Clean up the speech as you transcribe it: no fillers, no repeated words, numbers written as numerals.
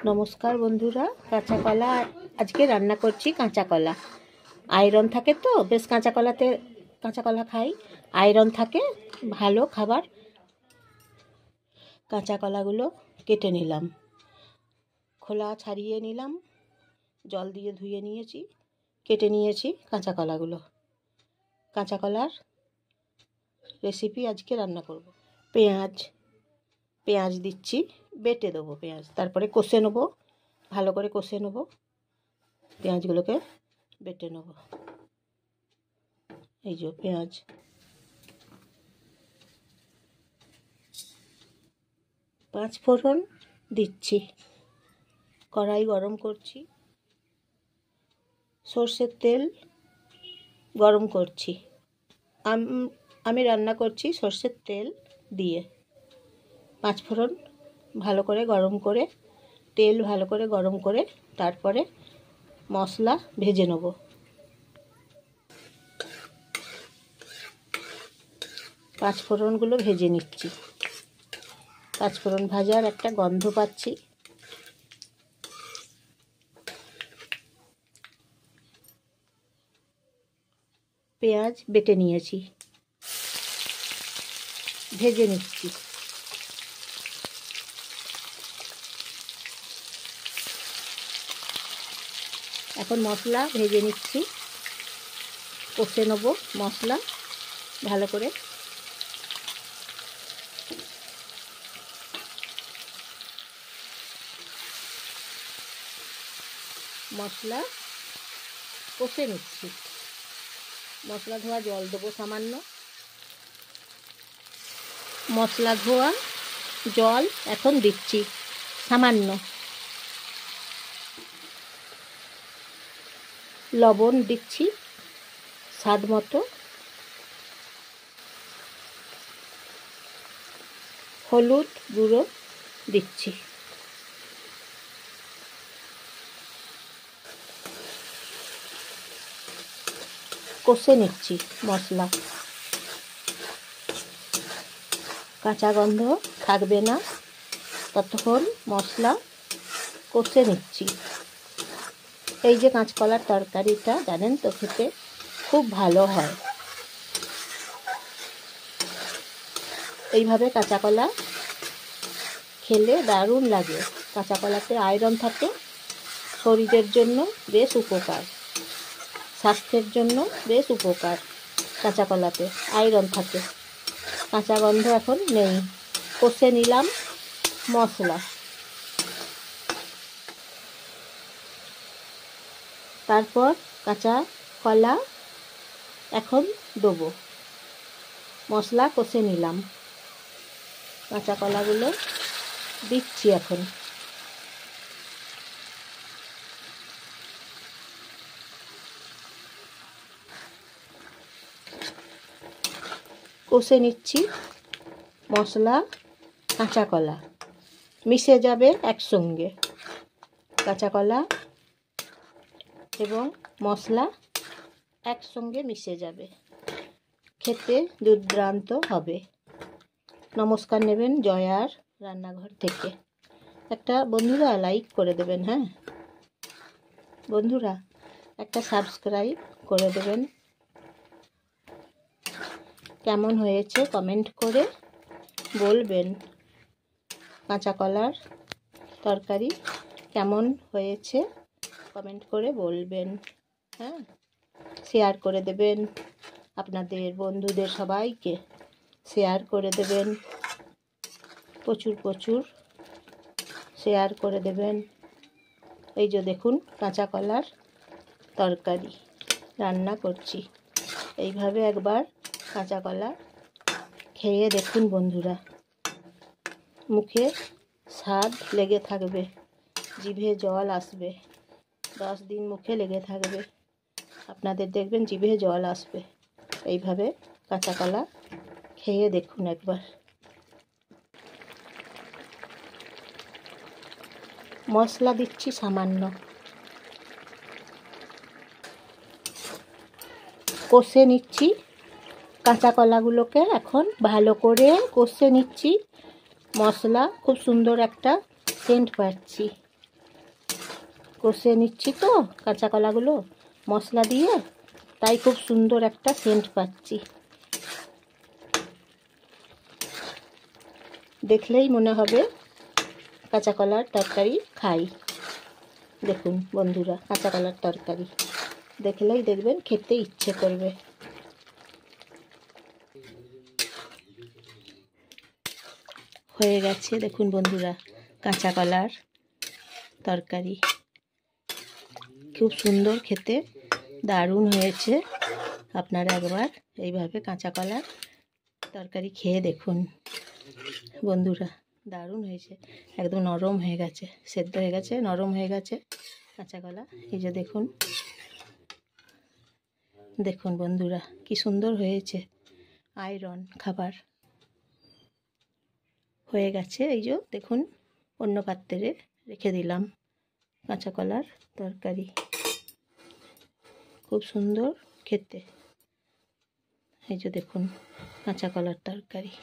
নমস্কার বন্ধুরা, কাঁচা কলা আজকে রান্না করছি। কাঁচা কলা আয়রন থাকে তো, বেশ কাঁচা কলা খাই, আয়রন থাকে, ভালো খাবার। কাঁচা কলাগুলো কেটে নিলাম, খোলা ছাড়িয়ে নিলাম, জল দিয়ে ধুয়ে নিয়েছি, কেটে নিয়েছি কাঁচা কলাগুলো। কাঁচা কলার রেসিপি আজকে রান্না করব। পেঁয়াজ দিচ্ছি, বেটে দেবো পেঁয়াজ, তারপরে কষে নেবো, ভালো করে কষে নেবো, পেঁয়াজগুলোকে বেটে নেব। এই যে পেঁয়াজ, পাঁচ ফোড়ন দিচ্ছি, কড়াই গরম করছি, সর্ষের তেল গরম করছি। আমি রান্না করছি সর্ষের তেল দিয়ে। পাঁচ ফোড়ন ভালো করে গরম করে, তেল ভালো করে গরম করে, তারপরে মশলা ভেজে নেব। পাঁচ ফোড়নগুলো ভেজে নিচ্ছি। পাঁচ ফোড়ন ভাজার একটা গন্ধ পাচ্ছি। পেঁয়াজ বেটে নিয়েছি, ভেজে নিচ্ছি। এখন মশলা ভেজে নিচ্ছি, কষে নেব মশলা ভালো করে। মশলা কষে নিচ্ছি, মশলা ধোয়া জল দেবো সামান্য। মশলা ধোয়া জল এখন দিচ্ছি সামান্য। লবণ দিচ্ছি স্বাদ মতো, হলুদ গুঁড়ো দিচ্ছি। কষে নিচ্ছি মশলা, কাঁচা গন্ধ থাকবে না ততক্ষণ মশলা কষে নিচ্ছি। এই যে কাঁচকলার তরকারিটা জানেন তো, খেতে খুব ভালো হয়। এইভাবে কাঁচা কলা খেলে দারুণ লাগে। কাঁচা কলাতে আয়রন থাকে, শরীরের জন্য বেশ উপকার, স্বাস্থ্যের জন্য বেশ উপকার। কাঁচা কলাতে আয়রন থাকে, কাঁচা গন্ধ এখন নেই। কষে নিলাম মশলা, তারপর কাঁচা কলা এখন দেবো। মশলা কষে নিলাম, কাঁচা কলাগুলো দিচ্ছি এখন। কষে নিচ্ছি, মশলা কাঁচা কলা মিশে যাবে একসঙ্গে। কাঁচা কলা এবং মশলা একসঙ্গে মিশে যাবে, খেতে দুর্দান্ত হবে। নমস্কার নেবেন জয়ার রান্নাঘর থেকে। একটা বন্ধুরা লাইক করে দেবেন, হ্যাঁ বন্ধুরা, একটা সাবস্ক্রাইব করে দেবেন। কেমন হয়েছে কমেন্ট করে বলবেন। কাঁচা কলার তরকারি কেমন হয়েছে কমেন্ট করে বলবেন, হ্যাঁ। শেয়ার করে দেবেন, আপনাদের বন্ধুদের সবাইকে শেয়ার করে দেবেন, প্রচুর শেয়ার করে দেবেন। এই যে দেখুন কাঁচা কলার তরকারি রান্না করছি। এইভাবে একবার কাঁচা কলা খেয়ে দেখুন বন্ধুরা, মুখে স্বাদ লেগে থাকবে, জিভে জল আসবে। 10 দিন মুখে লেগে থাকবে, আপনাদের দেখবেন জিভে জল আসবে। এইভাবে কাঁচা কলা খেয়ে দেখুন একবার। মশলা দিচ্ছি সামান্য, কষে নিচ্ছি কাঁচা কলাগুলোকে। এখন ভালো করে কষে নিচ্ছি, মশলা খুব সুন্দর একটা সেন্ট পাচ্ছি। কষে নিচ্ছি তো কাঁচা কলাগুলো মশলা দিয়ে, তাই খুব সুন্দর একটা সেন্ট পাচ্ছি। দেখলেই মনে হবে কাঁচা কলার তরকারি খাই। দেখুন বন্ধুরা, কাঁচা কলার তরকারি দেখলেই দেখবেন খেতে ইচ্ছে করবে। হয়ে গেছে দেখুন বন্ধুরা কাঁচা কলার তরকারি, খুব সুন্দর খেতে, দারুণ হয়েছে। আপনারা একবার এইভাবে কাঁচা কলার তরকারি খেয়ে দেখুন বন্ধুরা, দারুণ হয়েছে, একদম নরম হয়ে গেছে, সেদ্ধ হয়ে গেছে, নরম হয়ে গেছে কাঁচা কলা। এই যে দেখুন, দেখুন বন্ধুরা কি সুন্দর হয়েছে, আয়রন খাবার হয়ে গেছে। এই যে দেখুন, অন্য পাত্রে রেখে দিলাম কাঁচা কলার তরকারি, খুব সুন্দর খেতে। এই যে দেখুন কাঁচা কলার তরকারি।